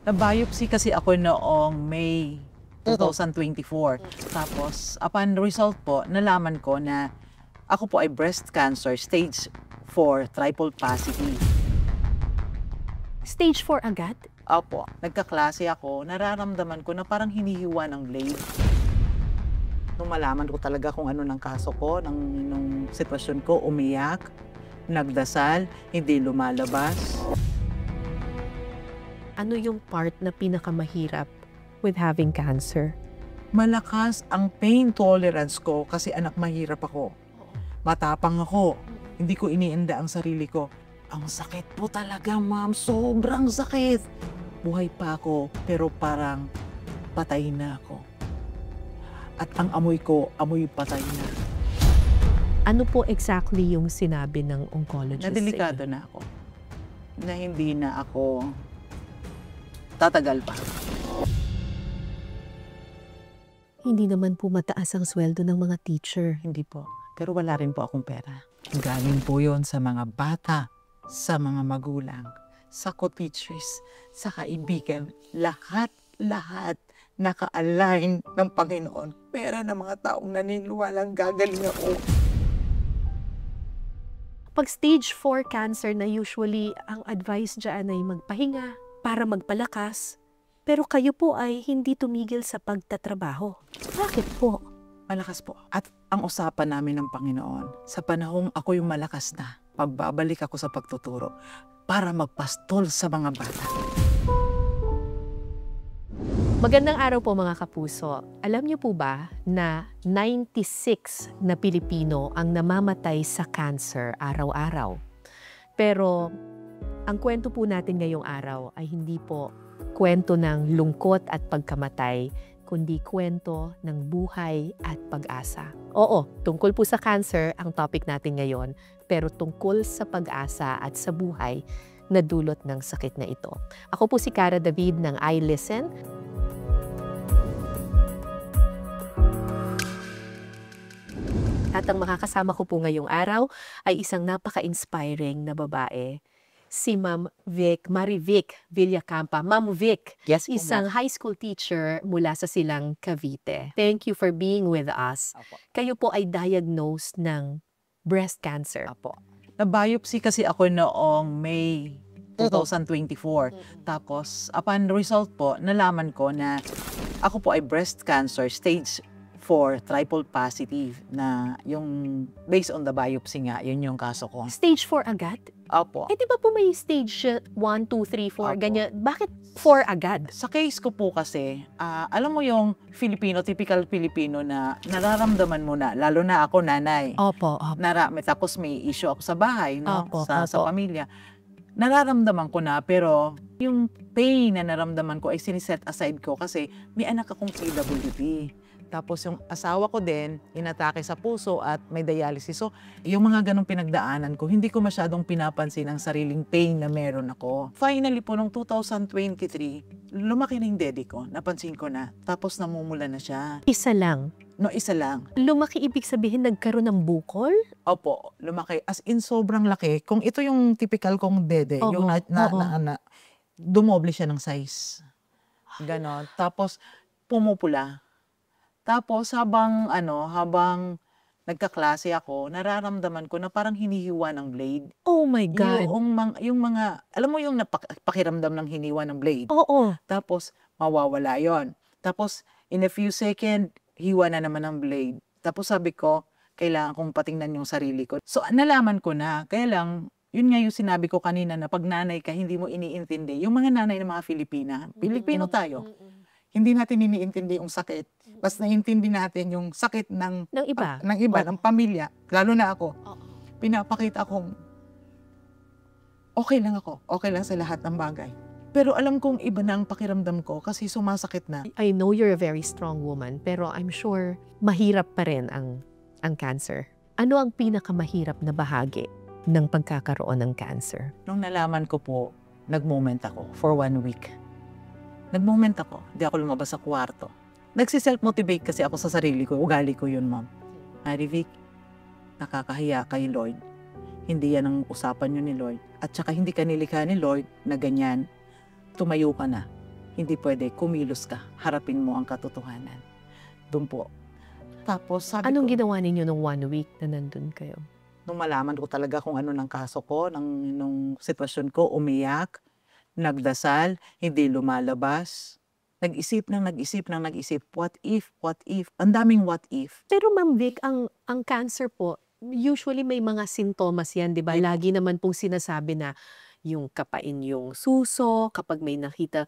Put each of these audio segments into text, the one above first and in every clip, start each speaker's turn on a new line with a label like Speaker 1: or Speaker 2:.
Speaker 1: Na-biopsy kasi ako noong May 2024. Tapos, upon result po, nalaman ko na ako po ay breast cancer stage 4 triple positive.
Speaker 2: Stage 4 agad?
Speaker 1: Opo, nagkaklase ako, nararamdaman ko na parang hinihiwa ng blade. Nung malaman ko talaga kung ano ng kaso ko, nung sitwasyon ko, umiyak, nagdasal, hindi lumalabas.
Speaker 2: Ano yung part na pinakamahirap with having cancer?
Speaker 1: Malakas ang pain tolerance ko kasi anak mahirap ako. Matapang ako. Hindi ko iniinda ang sarili ko. Ang sakit po talaga, ma'am. Sobrang sakit. Buhay pa ako, pero parang patay na ako. At ang amoy ko, amoy patay na.
Speaker 2: Ano po exactly yung sinabi ng oncologist?
Speaker 1: Na delikado na ako. Na hindi na ako tatagal pa.
Speaker 2: Hindi naman po mataas ang sweldo ng mga teacher.
Speaker 1: Hindi po. Pero wala rin po akong pera. Galing po yon sa mga bata, sa mga magulang, sa co-teachers, sa kaibigan. Lahat naka-align ng Panginoon. Pera ng mga taong naniniwalang gagaling ako.
Speaker 2: Pag stage 4 cancer na usually ang advice dyan ay magpahinga para magpalakas. Pero kayo po ay hindi tumigil sa pagtatrabaho. Bakit po?
Speaker 1: Malakas po. At ang usapan namin ng Panginoon, sa panahong ako yung malakas na, pagbabalik ako sa pagtuturo para magpastol sa mga bata.
Speaker 2: Magandang araw po mga kapuso. Alam niyo po ba na 96 na Pilipino ang namamatay sa cancer araw-araw? Pero ang kwento po natin ngayong araw ay hindi po kwento ng lungkot at pagkamatay, kundi kwento ng buhay at pag-asa. Oo, tungkol po sa cancer ang topic natin ngayon, pero tungkol sa pag-asa at sa buhay na dulot ng sakit na ito. Ako po si Cara David ng iListen. At ang makakasama ko po ngayong araw ay isang napaka-inspiring na babae, si Ma'am Marivic Villacampa. Ma'am Vic,
Speaker 1: Yes,
Speaker 2: isang high school teacher mula sa Silang, Cavite. Thank you for being with us.
Speaker 1: Apo.
Speaker 2: Kayo po ay diagnosed ng breast cancer.
Speaker 1: Apo. Na-biopsy kasi ako noong May 2024. Tapos, upon result po, nalaman ko na ako po ay breast cancer stage 4 triple positive na yung based on the biopsy nga, yun yung kaso ko.
Speaker 2: Stage 4 agad?
Speaker 1: Opo.
Speaker 2: Eh di ba po may stage 1, 2, 3, 4,
Speaker 1: Opo.
Speaker 2: ganyan? Bakit 4 agad?
Speaker 1: Sa case ko po kasi, alam mo yung Filipino, typical Filipino na nararamdaman mo na, lalo na ako nanay.
Speaker 2: Opo,
Speaker 1: Tapos may issue ako sa bahay, no?
Speaker 2: Opo,
Speaker 1: sa
Speaker 2: opo.
Speaker 1: pamilya. Nararamdaman ko na, pero yung pain na naramdaman ko ay siniset aside ko kasi may anak akong PWD. Tapos yung asawa ko din, inatake sa puso at may dialysis. So, yung mga ganong pinagdaanan ko, hindi ko masyadong pinapansin ang sariling pain na meron ako. Finally po, noong 2023, lumaki na yung daddy ko. Napansin ko na. Tapos namumula na siya.
Speaker 2: Isa lang.
Speaker 1: No, isa lang.
Speaker 2: Lumaki ibig sabihin nagkaroon ng bukol?
Speaker 1: Opo, lumaki. As in, sobrang laki. Kung ito yung typical kong dede,
Speaker 2: Oo,
Speaker 1: yung
Speaker 2: oo.
Speaker 1: dumoble siya ng size. Ganon. Tapos, pumupula. Tapos, habang nagkaklase ako, nararamdaman ko na parang hinihiwa ng blade.
Speaker 2: Oh my God.
Speaker 1: Yung mga, alam mo yung pakiramdam ng hiniwa ng blade?
Speaker 2: Oo.
Speaker 1: Tapos, mawawala yon. Tapos, in a few seconds, hiwa na naman ng blade. Tapos sabi ko, kailangan kong patingnan yung sarili ko. So, nalaman ko na. Kaya lang, yun nga yung sinabi ko kanina na pag nanay ka, hindi mo iniintindi. Yung mga nanay ng mga Pilipino tayo. Hindi natin iniintindi yung sakit. Mas naiintindi natin yung sakit ng
Speaker 2: iba.
Speaker 1: Ng pamilya. Lalo na ako. Pinapakita kong okay lang ako. Okay lang sa lahat ng bagay. Pero alam kong iba na ang pakiramdam ko kasi sumasakit na.
Speaker 2: I know you're a very strong woman, pero I'm sure mahirap pa rin ang cancer. Ano ang pinakamahirap na bahagi ng pagkakaroon ng cancer?
Speaker 1: Nung nalaman ko po, nag-moment ako for 1 week. Nag-moment ako. Hindi ako lumabas sa kwarto. Nagsiself-motivate kasi ako sa sarili ko. Ugali ko yun, ma'am. Marivic, nakakahiya kay Lord. Hindi yan ang usapan yun ni Lord. At saka hindi ka nilikha ni Lord na ganyan. Tumayo ka na. hindi pwede, kumilos ka, harapin mo ang katotohanan. Doon po. Tapos sabi
Speaker 2: Anong
Speaker 1: ko,
Speaker 2: ginawa ninyo nung 1 week na nandun kayo?
Speaker 1: nung malaman ko talaga kung ano ng kaso ko, nung sitwasyon ko, umiyak, nagdasal, hindi lumalabas. Nag-isip ng nag-isip ng nag-isip. What if? What if? Ang daming what if.
Speaker 2: Pero Ma'am Vic, ang cancer po, usually may mga sintomas yan, di ba?
Speaker 1: May-
Speaker 2: Lagi naman pong sinasabi na yung kapain yung suso, kapag may nakita.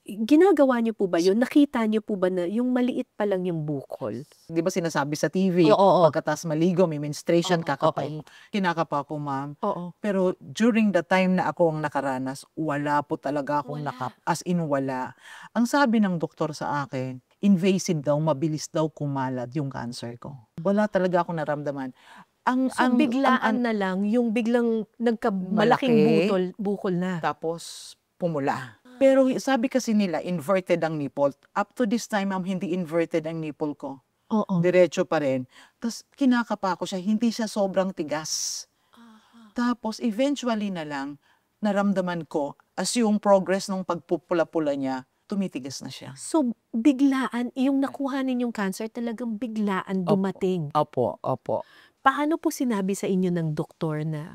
Speaker 2: Ginagawa niyo po ba yun? Nakita niyo po ba na yung maliit pa lang yung bukol?
Speaker 1: Di ba sinasabi sa TV,
Speaker 2: Oo.
Speaker 1: pagkatas maligo, may menstruation,
Speaker 2: Oo,
Speaker 1: kakapa
Speaker 2: okay.
Speaker 1: mo. Kinakapa ko, ma'am.
Speaker 2: Oo.
Speaker 1: Pero during the time na ako ang nakaranas, wala po talaga akong
Speaker 2: Wala.
Speaker 1: as in wala. Ang sabi ng doktor sa akin, invasive daw, mabilis daw kumalat yung cancer ko. Wala talaga akong naramdaman.
Speaker 2: So biglaan na lang, yung biglang malaking
Speaker 1: Malaki.
Speaker 2: bukol na.
Speaker 1: Tapos pumula. Pero sabi kasi nila, inverted ang nipple. Up to this time, ma'am, hindi inverted ang nipple ko.
Speaker 2: Oo.
Speaker 1: Diretso pa rin. Tapos kinakapa ko siya, hindi siya sobrang tigas. Tapos eventually na lang, naramdaman ko, as yung progress ng pagpupula-pula niya, tumitigas na siya.
Speaker 2: So biglaan, yung nakuha ninyong cancer talagang biglaan dumating.
Speaker 1: Opo, opo.
Speaker 2: Paano po sinabi sa inyo ng doktor na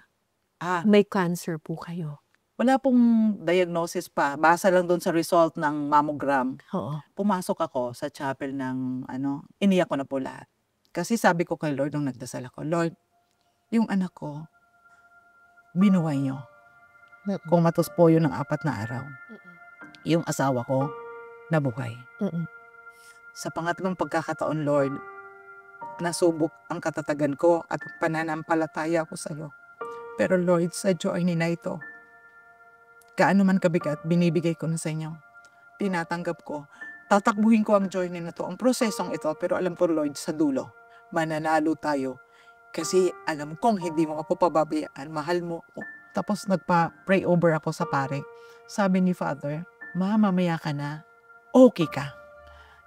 Speaker 2: may cancer po kayo?
Speaker 1: Wala pong diagnosis pa. Basa lang doon sa result ng mammogram.
Speaker 2: Oo.
Speaker 1: Pumasok ako sa chapel ng iniyak ko na po lahat. Kasi sabi ko kay Lord nung nagdasal ako, Lord, yung anak ko, binuhay niyo. Kung matos po yun ng 4 na araw. Yung asawa ko, nabuhay. Sa pangatlong pagkakataon, Lord, nasubok ang katatagan ko at pananampalataya ko sa iyo. Pero Lord, sa journey na ito, kaano man kabigat, binibigay ko na sa inyo. Tinatanggap ko. Tatakbuhin ko ang journey na to, ang prosesong ito, pero alam ko, Lord, sa dulo, mananalo tayo. Kasi alam kong hindi mo ako pababayaan, mahal mo ako. Tapos nagpa-pray over ako sa pare. Sabi ni Father, mamaya ka na, okay ka.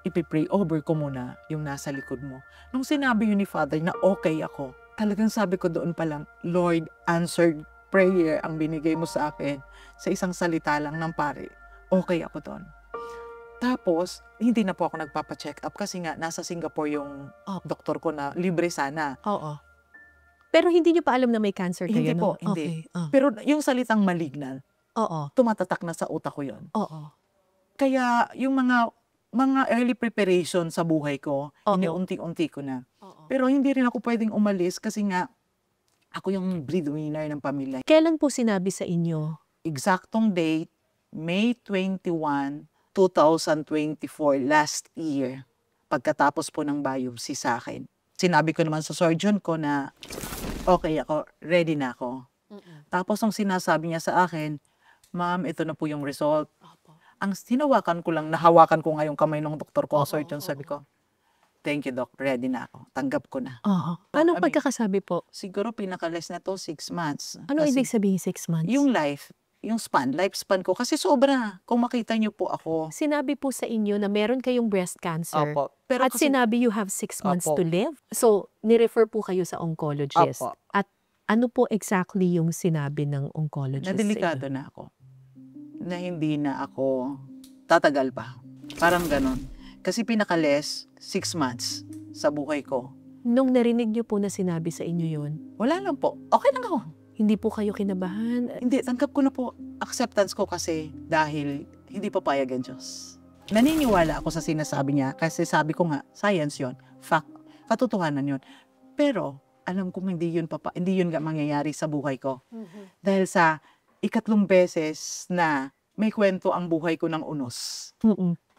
Speaker 1: Ipipray over ko muna yung nasa likod mo. Nung sinabi yun ni Father na okay ako, talagang sabi ko doon pa lang, Lord, answered prayer ang binigay mo sa akin sa isang salita lang ng pare. Okay ako doon. Tapos, hindi na po ako nagpapa-check up kasi nga nasa Singapore yung doktor ko na libre sana.
Speaker 2: Oo. Pero hindi niyo pa alam na may cancer kayo,
Speaker 1: Hindi
Speaker 2: no?
Speaker 1: po, hindi.
Speaker 2: Okay.
Speaker 1: Pero yung salitang malignant,
Speaker 2: Oo.
Speaker 1: tumatatak na sa utak ko yun.
Speaker 2: Oo.
Speaker 1: Kaya yung mga early preparation sa buhay ko, iniunti-unti ko na.
Speaker 2: Oo.
Speaker 1: Pero hindi rin ako pwedeng umalis kasi nga ako yung breadwinner ng pamilya.
Speaker 2: Kailan po sinabi sa inyo?
Speaker 1: Eksaktong date, May 21, 2024, last year, pagkatapos po ng biopsy sa akin. Sinabi ko naman sa surgeon ko na okay ako, ready na ako. Tapos nung sinasabi niya sa akin, ma'am, ito na po yung result. Ang hinawakan ko lang, nahawakan ko nga yung kamay ng doktor ko, surgeon, sabi ko, thank you, doc, ready na ako. Tanggap ko na.
Speaker 2: Anong pagkakasabi po?
Speaker 1: Siguro pinaka-less na to, 6 months.
Speaker 2: Ano
Speaker 1: Kasi
Speaker 2: ibig sabihin 6 months?
Speaker 1: yung lifespan ko. Kasi sobra. Kung makita niyo po ako.
Speaker 2: Sinabi po sa inyo na meron kayong breast cancer.
Speaker 1: Opo. Pero
Speaker 2: At
Speaker 1: kasi,
Speaker 2: sinabi you have 6 months
Speaker 1: Opo.
Speaker 2: to live. So, nirefer po kayo sa oncologist.
Speaker 1: Opo.
Speaker 2: At ano po exactly yung sinabi ng oncologist?
Speaker 1: na delikado na ako. Na hindi na ako tatagal pa. Parang ganon. Kasi pinaka-less, 6 months sa buhay ko.
Speaker 2: Nung narinig niyo po na sinabi sa inyo yun,
Speaker 1: Wala lang po. Okay lang ako.
Speaker 2: hindi po kayo kinabahan?
Speaker 1: Hindi, tanggap ko na po. Acceptance ko kasi dahil hindi papayag ang Diyos. Naniniwala ako sa sinasabi niya kasi sabi ko nga, science yon, fact, katotohanan yon. Pero alam kong hindi yun nga mangyayari sa buhay ko. Dahil sa ikatlong beses na may kwento ang buhay ko ng unos.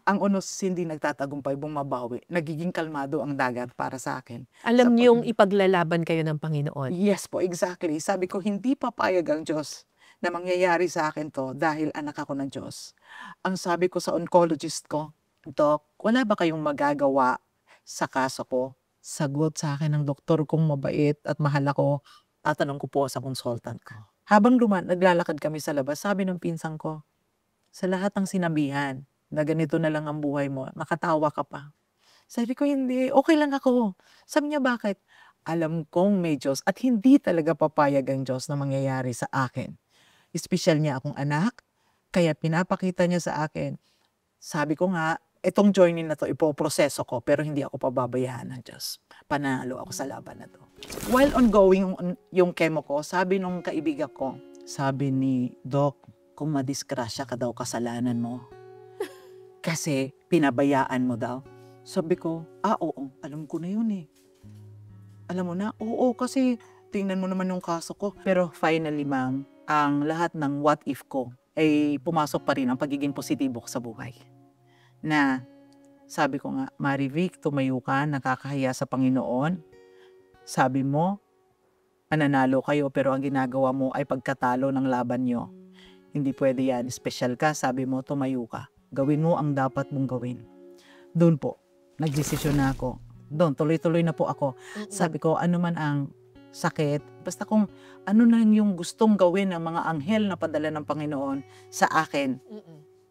Speaker 1: Ang unos hindi nagtatagumpay, bumabawi. Nagiging kalmado ang dagat para sa akin.
Speaker 2: Alam niyong ipaglalaban kayo ng Panginoon.
Speaker 1: Yes po, exactly. Sabi ko, hindi papayag ang Diyos na mangyayari sa akin to dahil anak ako ng Diyos. Ang sabi ko sa oncologist ko, Doc, wala ba kayong magagawa sa kaso ko? Sagot sa akin ng doktor kong mabait at mahal ako. Tatanong ko po sa consultant ko. Habang naglalakad kami sa labas, sabi ng pinsang ko, sa lahat ng sinabihan na ganito na lang ang buhay mo, nakatawa ka pa. Sabi ko, hindi, okay lang ako. Sabi niya, bakit? Alam kong may Diyos at hindi talaga papayag ang Diyos na mangyayari sa akin. Espesyal niya akong anak, kaya pinapakita niya sa akin Sabi ko nga, itong journey na to, ipoproseso ko, pero hindi ako pababayaan ng Diyos. Panalo ako sa laban na to. While ongoing yung chemo ko, sabi nung kaibigan ko, sabi ni Doc, kung madisgrasya ka daw, kasalanan mo. Kasi pinabayaan mo daw. Sabi ko, oo, alam ko na yun eh. Alam mo na, oo, kasi tingnan mo naman yung kaso ko. Pero finally, ma'am, ang lahat ng what if ko ay pumasok pa rin ang pagiging positibo ko sa buhay. Na sabi ko nga, Marivic, tumayo ka, nakakahiya sa Panginoon. Sabi mo, mananalo kayo pero ang ginagawa mo ay pagkatalo ng laban nyo. Hindi pwede yan, special ka, sabi mo, tumayo ka. Gawin mo ang dapat mong gawin. Doon po, nagdesisyon na ako. Doon, tuloy-tuloy na po ako. Sabi ko, ano man ang sakit, basta kung ano na yung gustong gawin ng mga anghel na padala ng Panginoon sa akin,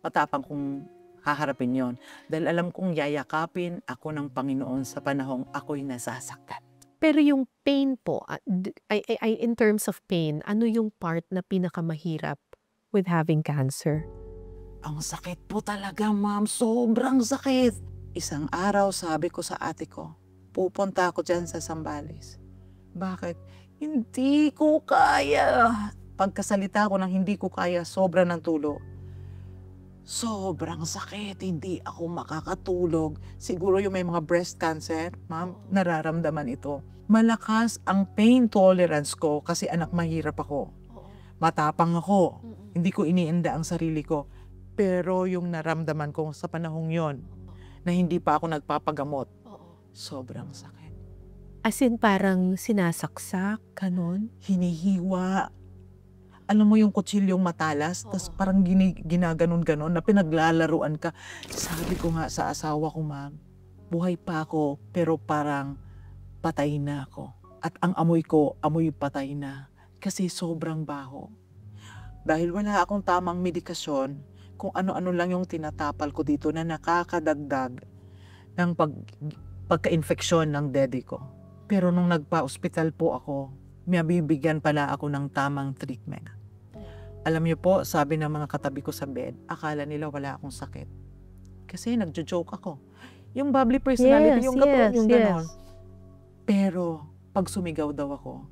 Speaker 1: matapang kong haharapin yon. Dahil alam kong yayakapin ako ng Panginoon sa panahong ako'y nasasaktan.
Speaker 2: Pero yung pain po, in terms of pain, ano yung part na pinakamahirap with having cancer?
Speaker 1: Ang sakit po talaga, ma'am. Sobrang sakit. Isang araw, sabi ko sa ate ko, pupunta ako dyan sa Zambales. Bakit? Hindi ko kaya. Pagkasalita ko ng hindi ko kaya, sobra ng tulo. Sobrang sakit. Hindi ako makakatulog. Siguro yung may mga breast cancer, ma'am, nararamdaman ito. Malakas ang pain tolerance ko kasi anak mahirap ako. Matapang ako. Hindi ko iniinda ang sarili ko. Pero yung naramdaman ko sa panahong yon na hindi pa ako nagpapagamot, sobrang sakit.
Speaker 2: As in parang sinasaksak, kanon?
Speaker 1: Hinihiwa. Alam mo yung kutsilyong matalas, tas parang ginaganon-ganon na pinaglalaruan ka. Sabi ko nga sa asawa ko, ma'am, buhay pa ako pero parang patay na ako. At ang amoy ko, amoy patay na. Kasi sobrang baho. Dahil wala akong tamang medikasyon, kung ano-ano lang yung tinatapal ko dito na nakakadagdag ng pagka-infeksyon ng daddy ko. Pero nung nagpa-ospital po ako, mabibigyan pala ako ng tamang treatment. Alam niyo po, sabi ng mga katabi ko sa bed, akala nila wala akong sakit. Kasi nagjo-joke ako. Yung bubbly personality, yung gano'n, yung gano'n. Pero pag sumigaw daw ako,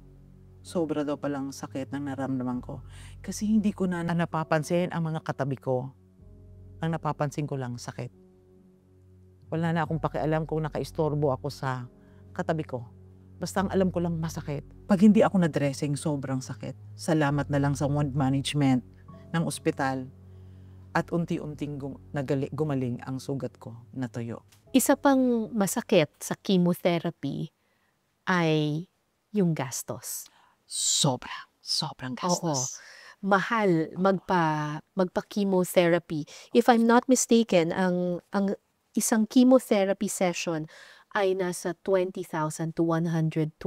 Speaker 1: sobra daw palang sakit ng naramdaman ko. Kasi hindi ko na napapansin ang mga katabi ko. Ang napapansin ko lang, sakit. Wala na akong pakialam kung nakaistorbo ako sa katabi ko. Basta ang alam ko lang masakit. Pag hindi ako na-dressing, sobrang sakit. Salamat na lang sa wound management ng ospital. At unti-unting gumaling ang sugat ko na tuyo.
Speaker 2: Isa pang masakit sa chemotherapy ay yung gastos.
Speaker 1: Sobrang gastos.
Speaker 2: Mahal magpa-chemotherapy. If I'm not mistaken, ang isang chemotherapy session ay nasa 20,000 to 120,000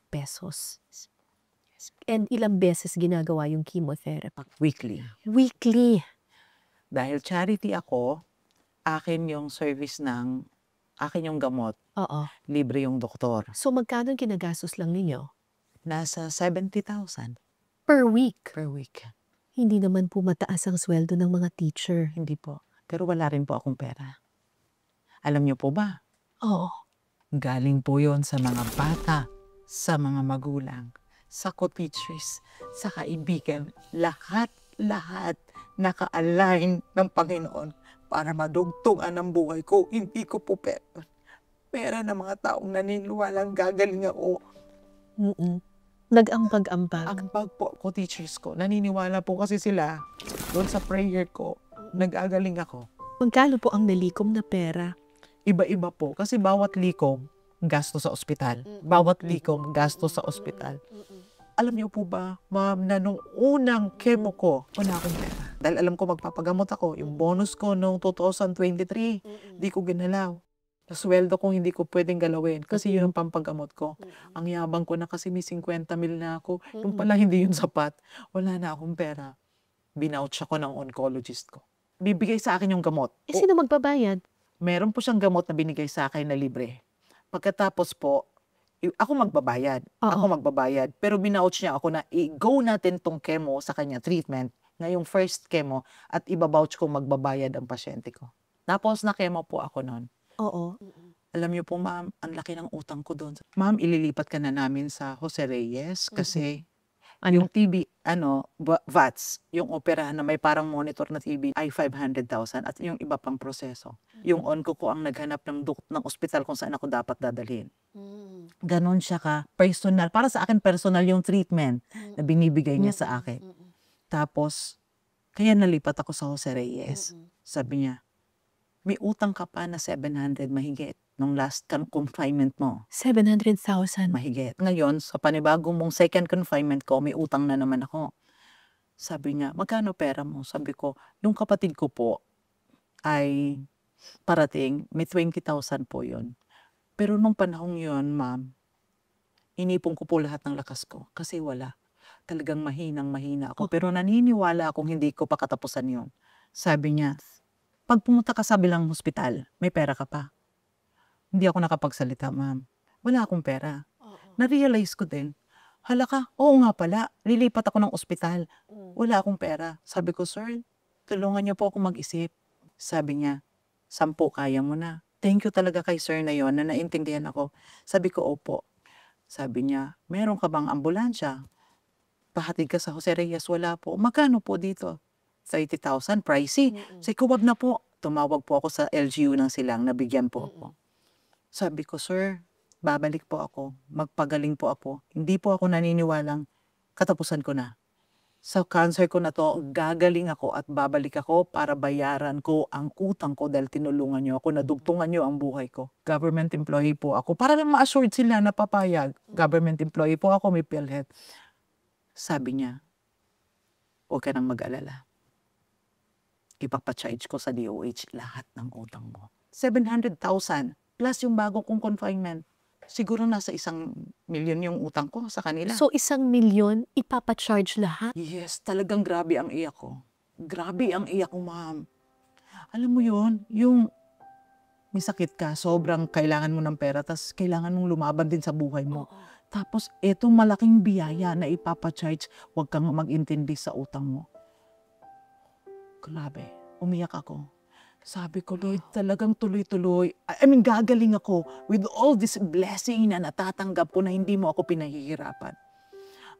Speaker 2: pesos. And ilang beses ginagawa yung chemotherapy?
Speaker 1: Weekly.
Speaker 2: Weekly.
Speaker 1: Dahil charity ako, akin yung service akin yung gamot. Libre yung doktor.
Speaker 2: So magkano ginagastos lang ninyo?
Speaker 1: Nasa 70,000.
Speaker 2: Per week?
Speaker 1: Per week.
Speaker 2: Hindi naman po mataas ang sweldo ng mga teacher.
Speaker 1: Hindi po. Pero wala rin po akong pera. Alam niyo po ba?
Speaker 2: Oo.
Speaker 1: Galing po yon sa mga bata, sa mga magulang, sa co-teachers, sa kaibigan. Lahat naka-align ng Panginoon para madugtungan ang buhay ko. Hindi ko po pera. Pera ng mga taong naniniwalang gagaling ako.
Speaker 2: Nag-ambag-ambag.
Speaker 1: Ang bag po ko, teachers ko, naniniwala po kasi sila doon sa prayer ko, nag-agaling ako.
Speaker 2: Magkano po ang nalikom na pera?
Speaker 1: Iba-iba po, kasi bawat likom, gasto sa ospital. Bawat likom, gasto sa ospital. Alam niyo po ba, ma'am, na nung unang chemo ko, wala akong pera. Dahil alam ko magpapagamot ako, yung bonus ko noong 2023, di ko ginalaw. Sweldo kong hindi ko pwedeng galawin kasi yun ang pampagamot ko. Ang yabang ko na kasi may 50 mil na ako. Yung pala hindi yun sapat. Wala na akong pera. Binouch ako ng oncologist ko. Bibigay sa akin yung gamot.
Speaker 2: Sino magbabayad?
Speaker 1: Meron po siyang gamot na binigay sa akin na libre. Pagkatapos po, ako magbabayad. Ako magbabayad. Pero binouch niya ako na i-go natin tong chemo sa kanya treatment. ngayong first chemo at ibabouch ko magbabayad ang pasyente ko. Tapos na-chemo po ako noon.
Speaker 2: Oo.
Speaker 1: Alam niyo po, ma'am, ang laki ng utang ko doon. Ma'am, ililipat ka na namin sa Jose Reyes kasi yung TB, VATS, yung operahan na may parang monitor na TB ay 500,000 at yung iba pang proseso. Yung onco ko ang naghanap ng ospital kung saan ako dapat dadalhin. Ganon siya ka, personal. Para sa akin, personal yung treatment na binibigay niya sa akin. Tapos, kaya nalipat ako sa Jose Reyes. Sabi niya, may utang ka pa na 700 mahigit nung last confinement mo.
Speaker 2: 700,000.
Speaker 1: Mahigit. Ngayon, sa panibagong mong second confinement ko, may utang na naman ako. Sabi niya, magkano pera mo? Sabi ko, yung kapatid ko po ay parating, may 20,000 po yun. Pero nung panahong yun, ma'am, inipon ko po lahat ng lakas ko kasi wala. Talagang mahina ako. Pero naniniwala akong hindi ko pa katapusan yun. Sabi niya, pag pumunta ka sa bilang hospital, may pera ka pa. Hindi ako nakapagsalita, ma'am. Wala akong pera. Na-realize ko din, hala ka, oo nga pala, lilipat ako ng ospital. Wala akong pera. Sabi ko, sir, tulungan niyo po ako mag-isip. Sabi niya, 10 kaya mo na. Thank you talaga kay sir na yon na naintindihan ako. Sabi ko, opo. Sabi niya, meron ka bang ambulansya? Pahatid ka sa Jose Reyes, wala po. Magkano po dito? 30,000, pricey. Sabi ko, wag na po. Tumawag po ako sa LGU ng Silang, nabigyan po ako. Sabi ko, sir, babalik po ako. Magpagaling po ako. Hindi po ako naniniwalang katapusan ko na. Sa cancer ko na to, gagaling ako at babalik ako para bayaran ko ang utang ko dahil tinulungan niyo ako, nadugtungan niyo ang buhay ko. Government employee po ako. Para lang ma-assured sila na papayag. Government employee po ako, may PhilHealth. Sabi niya, huwag ka nang mag-alala. Ipapacharge ko sa DOH lahat ng utang mo. 700,000 plus yung bago kong confinement. Siguro nasa 1,000,000 yung utang ko sa kanila.
Speaker 2: So 1,000,000 ipapacharge lahat?
Speaker 1: Yes, talagang grabe ang iyak ko. Grabe ang iyak ko, ma'am. Alam mo yun, yung may sakit ka, sobrang kailangan mo ng pera, tapos kailangan mong lumaban din sa buhay mo. Tapos etong malaking biyaya na ipapacharge, huwag kang mag-intindi sa utang mo. Grabe, umiyak ako. Sabi ko, Lord, talagang tuloy-tuloy. I mean, gagaling ako with all this blessing na natatanggap ko na hindi mo ako pinahihirapan.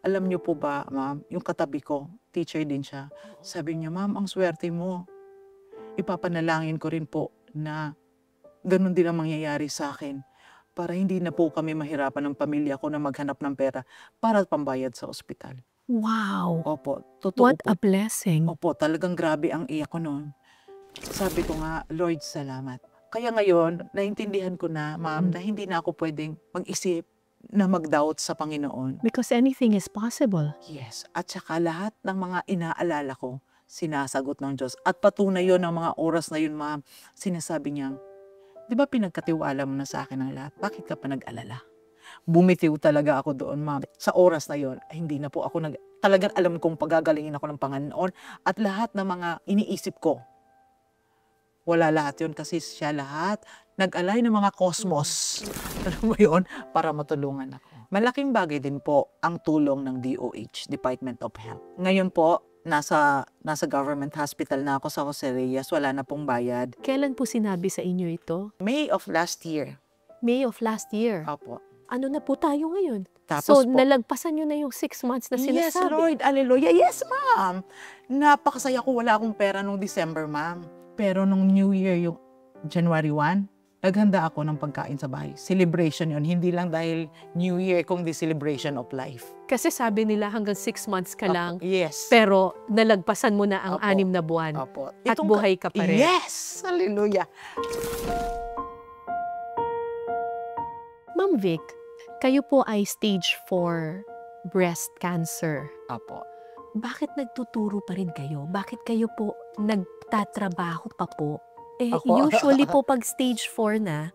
Speaker 1: Alam niyo po ba, ma'am, yung katabi ko, teacher din siya. Sabi niya, ma'am, ang swerte mo. Ipapanalangin ko rin po na ganun din ang mangyayari sa akin para hindi na po kami mahirapan ng pamilya ko na maghanap ng pera para pambayad sa ospital.
Speaker 2: Wow!
Speaker 1: Opo, totoo
Speaker 2: What
Speaker 1: po.
Speaker 2: a blessing.
Speaker 1: Opo, talagang grabe ang iyak ko noon. Sabi ko nga, Lord, salamat. Kaya ngayon, naintindihan ko na, ma'am, na hindi na ako pwedeng mag-isip na mag-doubt sa Panginoon.
Speaker 2: Because anything is possible.
Speaker 1: Yes, at saka lahat ng mga inaalala ko, sinasagot ng Diyos. At patunay yun ng mga oras na yun, ma'am, sinasabi niya, di ba pinagkatiwala mo na sa akin ang lahat? Bakit ka pa nag-alala? Bumitiw talaga ako doon, ma'am. Sa oras na yon, hindi na po ako talagang alam kong pagagalingin ako ng Panginoon. At lahat ng mga iniisip ko, wala lahat yun kasi siya lahat nag-alay ng mga cosmos. Alam mo yun? Para matulungan ako. Malaking bagay din po ang tulong ng DOH, Department of Health. Ngayon po, nasa government hospital na ako sa Jose Reyes, wala na pong bayad.
Speaker 2: Kailan po sinabi sa inyo ito?
Speaker 1: May of last year.
Speaker 2: May of last year.
Speaker 1: Opo.
Speaker 2: Ano na po tayo ngayon?
Speaker 1: Tapos
Speaker 2: So,
Speaker 1: po,
Speaker 2: nalagpasan nyo na yung 6 months na sinasabi.
Speaker 1: yes, Lord, hallelujah. Yes, ma'am. Napakasaya ko, wala akong pera nung December, ma'am. Pero nung New Year, yung January 1, naghanda ako ng pagkain sa bahay. Celebration yon, hindi lang dahil New Year, kundi celebration of life.
Speaker 2: Kasi sabi nila hanggang 6 months ka lang,
Speaker 1: Yes.
Speaker 2: pero nalagpasan mo na ang
Speaker 1: Opo.
Speaker 2: 6 na buwan.
Speaker 1: Opo.
Speaker 2: At buhay ka pa rin.
Speaker 1: Yes! Hallelujah.
Speaker 2: Ma'am Vic, kayo po ay stage 4 breast cancer.
Speaker 1: Opo.
Speaker 2: Bakit nagtuturo pa rin kayo? Bakit kayo po nagtatrabaho pa po? Eh,
Speaker 1: Ako?
Speaker 2: usually po pag stage 4 na,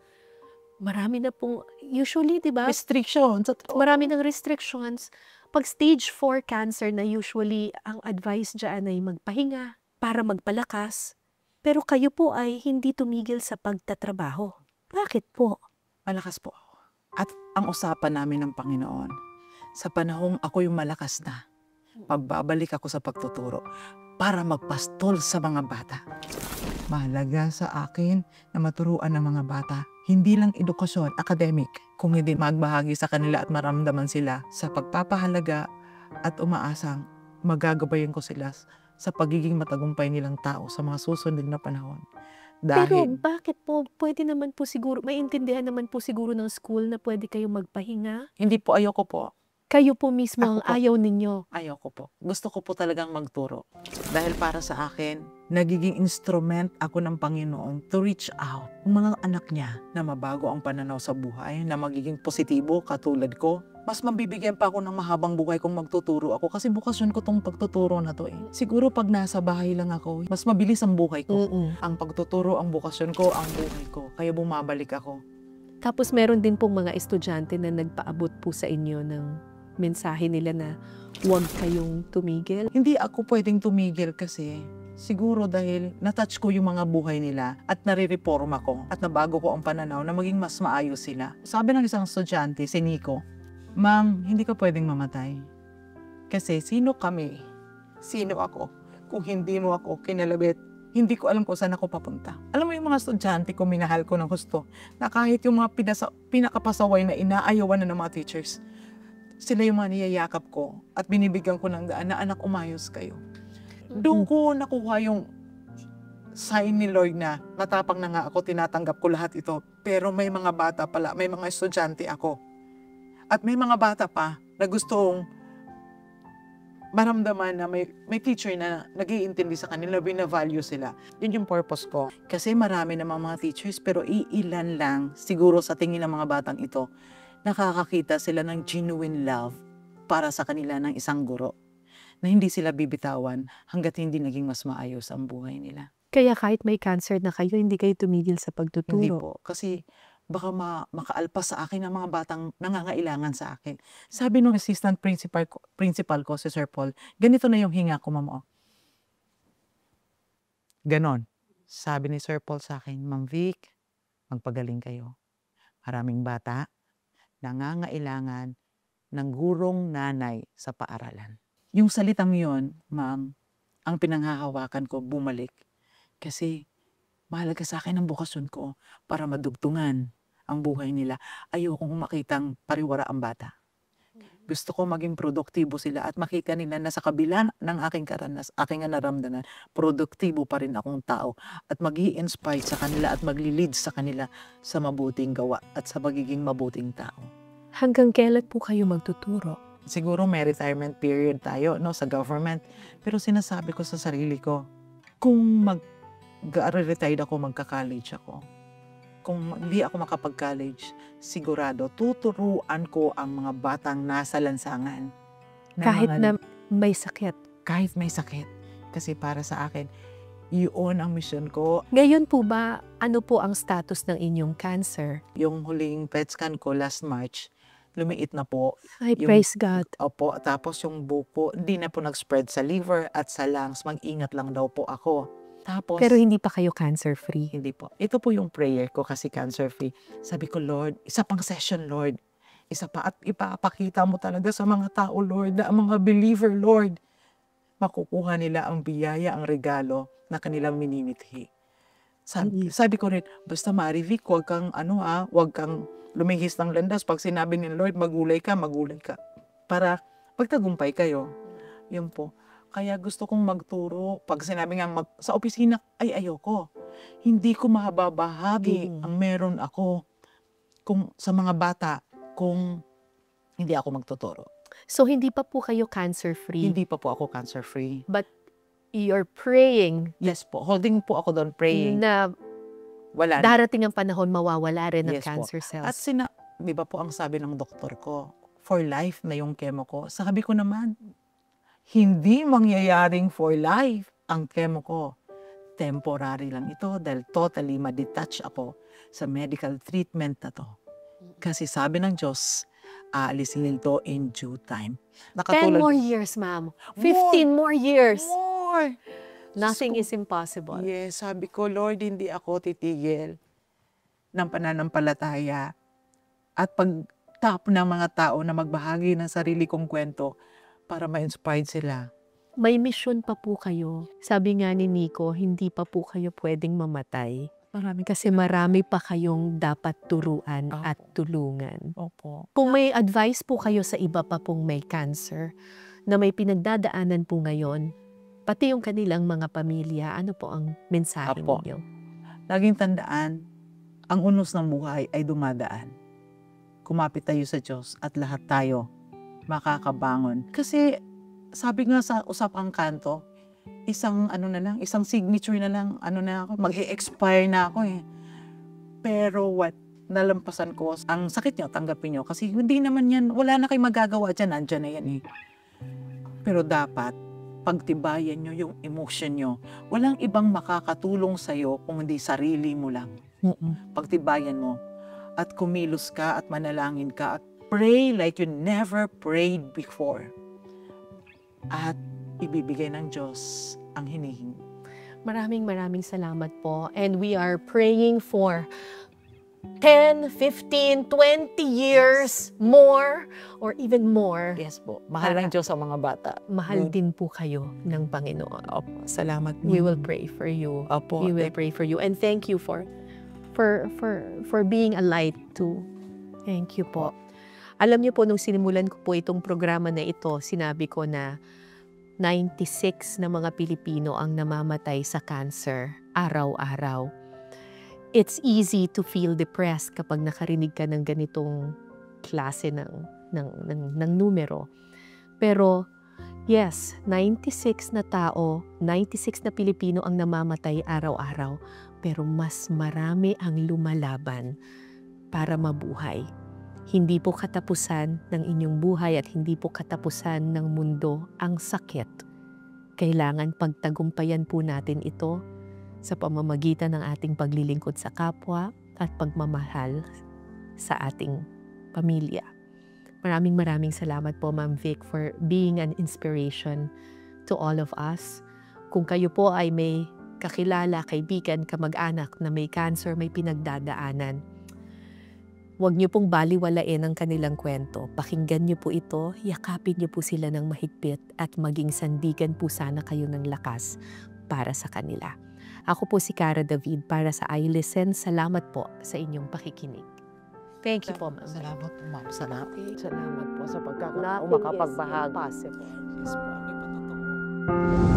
Speaker 2: marami na pong, usually, di ba?
Speaker 1: Restrictions.
Speaker 2: Marami ng restrictions. Pag stage 4 cancer na usually, ang advice dyan ay magpahinga para magpalakas. Pero kayo po ay hindi tumigil sa pagtatrabaho. Bakit po?
Speaker 1: Malakas po ako. At ang usapan namin ng Panginoon, sa panahong ako yung malakas na, pagbabalik ako sa pagtuturo. para magpastol sa mga bata. Mahalaga sa akin na maturuan ng mga bata, hindi lang edukasyon, academic, kung hindi magbahagi sa kanila at maramdaman sila sa pagpapahalaga at umaasang magagabayan ko sila sa pagiging matagumpay nilang tao sa mga susunod na panahon.
Speaker 2: Pero
Speaker 1: Dahil
Speaker 2: bakit po, pwede naman po siguro, maintindihan naman po siguro ng school na pwede kayong magpahinga?
Speaker 1: hindi po ayoko po.
Speaker 2: Kayo po mismo ang
Speaker 1: Ako po.
Speaker 2: ayaw ninyo.
Speaker 1: Ayoko po. Gusto ko po talagang magturo. Dahil para sa akin, nagiging instrument ako ng Panginoon to reach out. Ang mga anak niya na mabago ang pananaw sa buhay, na magiging positibo katulad ko, mas mabibigyan pa ako ng mahabang buhay kung magtuturo ako kasi bukasyon ko tong pagtuturo na to eh. Siguro pag nasa bahay lang ako, mas mabilis ang buhay ko. Ang pagtuturo, ang bukasyon ko, ang buhay ko. Kaya bumabalik ako.
Speaker 2: Tapos meron din pong mga estudyante na nagpaabot po sa inyo ng mensahe nila na huwag kayong tumigil.
Speaker 1: Hindi ako pwedeng tumigil kasi siguro dahil natouch ko yung mga buhay nila at nare-reforma ko at nabago ko ang pananaw na maging mas maayos sila. Sabi ng isang estudyante, si Nico, "Ma'am, hindi ka pwedeng mamatay. Kasi sino kami? Sino ako? Kung hindi mo ako kinalabit, hindi ko alam kung saan ako papunta." Alam mo yung mga estudyante ko, minahal ko ng gusto, na kahit yung mga pinakapasaway na inaayawan na ng mga teachers, sila yung mga niyayakap ko at binibigyan ko ng daan na, "Anak, umayos kayo." Doon ko nakuha yung sign ni Lord na matapang na nga ako, tinatanggap ko lahat ito. Pero may mga bata pala, may mga estudyante ako. At may mga bata pa na gustong maramdaman na may teacher na nag-iintindi sa kanila, bina-value sila. Yun yung purpose ko. Kasi marami namang mga teachers pero iilan lang siguro sa tingin ng mga batang ito nakakakita sila ng genuine love para sa kanila ng isang guro na hindi sila bibitawan hanggat hindi naging mas maayos ang buhay nila.
Speaker 2: Kaya kahit may cancer na kayo, hindi kayo tumigil sa
Speaker 1: Hindi
Speaker 2: pagtuturo.
Speaker 1: po. Kasi baka makaalpas sa akin ang mga batang nangangailangan sa akin. Sabi nung assistant principal ko, si Sir Paul, ganito na yung hinga ko, ma'am. Ganon. Sabi ni Sir Paul sa akin, "Ma'am Vic, magpagaling kayo. Maraming bata nangangailangan ng gurong nanay sa paaralan." Yung salitang yun, ma'am, ang pinanghahawakan ko bumalik. Kasi mahalaga sa akin ang bukasyon ko para madugtungan ang buhay nila. Ayokong makitang pariwara ang bata. Gusto ko maging produktibo sila at makita nila na sa kabila ng aking aking naramdaman, produktibo pa rin akong tao at mag-i-inspire sa kanila at magli-lead sa kanila sa mabuting gawa at sa magiging mabuting tao.
Speaker 2: Hanggang kailan po kayo magtuturo?
Speaker 1: Siguro may retirement period tayo no, sa government. Pero sinasabi ko sa sarili ko, kung mag-retire ako, magka-college ako. Kung hindi ako makapag-college, sigurado tuturuan ko ang mga batang nasa lansangan.
Speaker 2: Kahit na may sakit.
Speaker 1: Kahit may sakit. Kasi para sa akin, yun ang mission ko.
Speaker 2: Ngayon po ba, ano po ang status ng inyong cancer?
Speaker 1: Yung huling PET scan ko last March, lumiit na po.
Speaker 2: Ay, praise God.
Speaker 1: Opo, tapos yung buko, hindi na po nag-spread sa liver at sa lungs. Mag-ingat lang daw po ako. Tapos,
Speaker 2: Pero hindi pa kayo cancer-free.
Speaker 1: hindi po. Ito po yung prayer ko kasi cancer-free. Sabi ko, Lord, isa pang session, Lord. Isa pa at ipapakita mo talaga sa mga tao, Lord, na ang mga believer, Lord, makukuha nila ang biyaya, ang regalo na kanilang minimithi. Sabi ko rin, basta Marivic, huwag kang lumihis ng landas. Pag sinabi ni Lord, magulay ka. Para pagtagumpay kayo. Yun po. Kaya gusto kong magturo. Pag sinabi nga sa opisina, ay ayoko. Hindi ko mababahagi ang meron ako sa mga bata kung hindi ako magtuturo.
Speaker 2: So, hindi pa po kayo cancer-free?
Speaker 1: Hindi pa po ako cancer-free.
Speaker 2: But you're praying
Speaker 1: Yes po. Holding po ako doon praying.
Speaker 2: na
Speaker 1: Wala na.
Speaker 2: darating ang panahon mawawala rin ang
Speaker 1: Yes po.
Speaker 2: cancer cells.
Speaker 1: At di ba po ang sabi ng doktor ko, for life na yung chemo ko. Sabi ko naman, hindi mangyayaring for life ang chemo ko. Temporary lang ito dahil totally ma-detach ako sa medical treatment na to. Kasi sabi ng Diyos, aalisin nito in due time.
Speaker 2: 10 more years, ma'am. 15 more years.
Speaker 1: More!
Speaker 2: Nothing
Speaker 1: Diyos
Speaker 2: is impossible.
Speaker 1: Yes, sabi ko, Lord, hindi ako titigil ng pananampalataya at pagtap ng mga tao na magbahagi ng sarili kong kwento para ma-inspired sila
Speaker 2: may misyon pa po kayo. Sabi nga ni Nico, hindi pa po kayo pwedeng mamatay.
Speaker 1: Maraming
Speaker 2: Kasi marami pa kayong dapat turuan
Speaker 1: Opo.
Speaker 2: at tulungan.
Speaker 1: Opo.
Speaker 2: Kung may advice po kayo sa iba pa pong may cancer, na may pinagdadaanan po ngayon, pati yung kanilang mga pamilya, ano po ang mensahe
Speaker 1: Apo.
Speaker 2: ninyo?
Speaker 1: Laging tandaan, ang unos ng buhay ay dumadaan. Kumapit tayo sa Diyos at lahat tayo makakabangon. Kasi sabi nga sa usapang kanto, isang isang signature na lang, ako, mag-e-expire na ako eh. Pero nalampasan ko, ang sakit nyo, tanggapin nyo. Kasi hindi naman yan, wala na kayong magagawa dyan, nandyan na yan eh. Pero dapat, pagtibayan nyo yung emotion nyo. Walang ibang makakatulong sa'yo kung hindi sarili mo lang. Pagtibayan mo. At kumilos ka at manalangin ka at pray like you never prayed before. At ibibigay ng Diyos ang hinihingi.
Speaker 2: Maraming salamat po. And we are praying for 10, 15, 20 years more or even more.
Speaker 1: Yes po. Mahal ng Diyos ang mga bata.
Speaker 2: Mahal din po kayo ng Panginoon.
Speaker 1: Opo. Salamat.
Speaker 2: We will pray for you.
Speaker 1: Opo.
Speaker 2: We will pray for you. And thank you for being a light too. Thank you po. Alam niyo po, nung sinimulan ko po itong programa na ito, sinabi ko na 96 na mga Pilipino ang namamatay sa cancer araw-araw. It's easy to feel depressed kapag nakarinig ka ng ganitong klase ng numero. Pero yes, 96 na tao, 96 na Pilipino ang namamatay araw-araw, pero mas marami ang lumalaban para mabuhay. Hindi po katapusan ng inyong buhay at hindi po katapusan ng mundo ang sakit. Kailangan pagtagumpayan po natin ito sa pamamagitan ng ating paglilingkod sa kapwa at pagmamahal sa ating pamilya. Maraming salamat po, Ma'am Vic, for being an inspiration to all of us. Kung kayo po ay may kakilala, kaibigan, kamag-anak na may cancer, may pinagdadaanan, huwag niyo pong baliwalain ang kanilang kwento. Pakinggan niyo po ito, yakapin niyo po sila ng mahigpit at maging sandigan po sana kayo ng lakas para sa kanila. Ako po si Cara David para sa iListen. Salamat po sa inyong pakikinig. Thank you po, Ma'am.
Speaker 1: Salamat po, Ma'am. Salamat po sa
Speaker 2: Nothing
Speaker 1: pagkakataon
Speaker 2: is
Speaker 1: makapagbahagi.
Speaker 2: impossible.
Speaker 1: Yes po, may patotoo.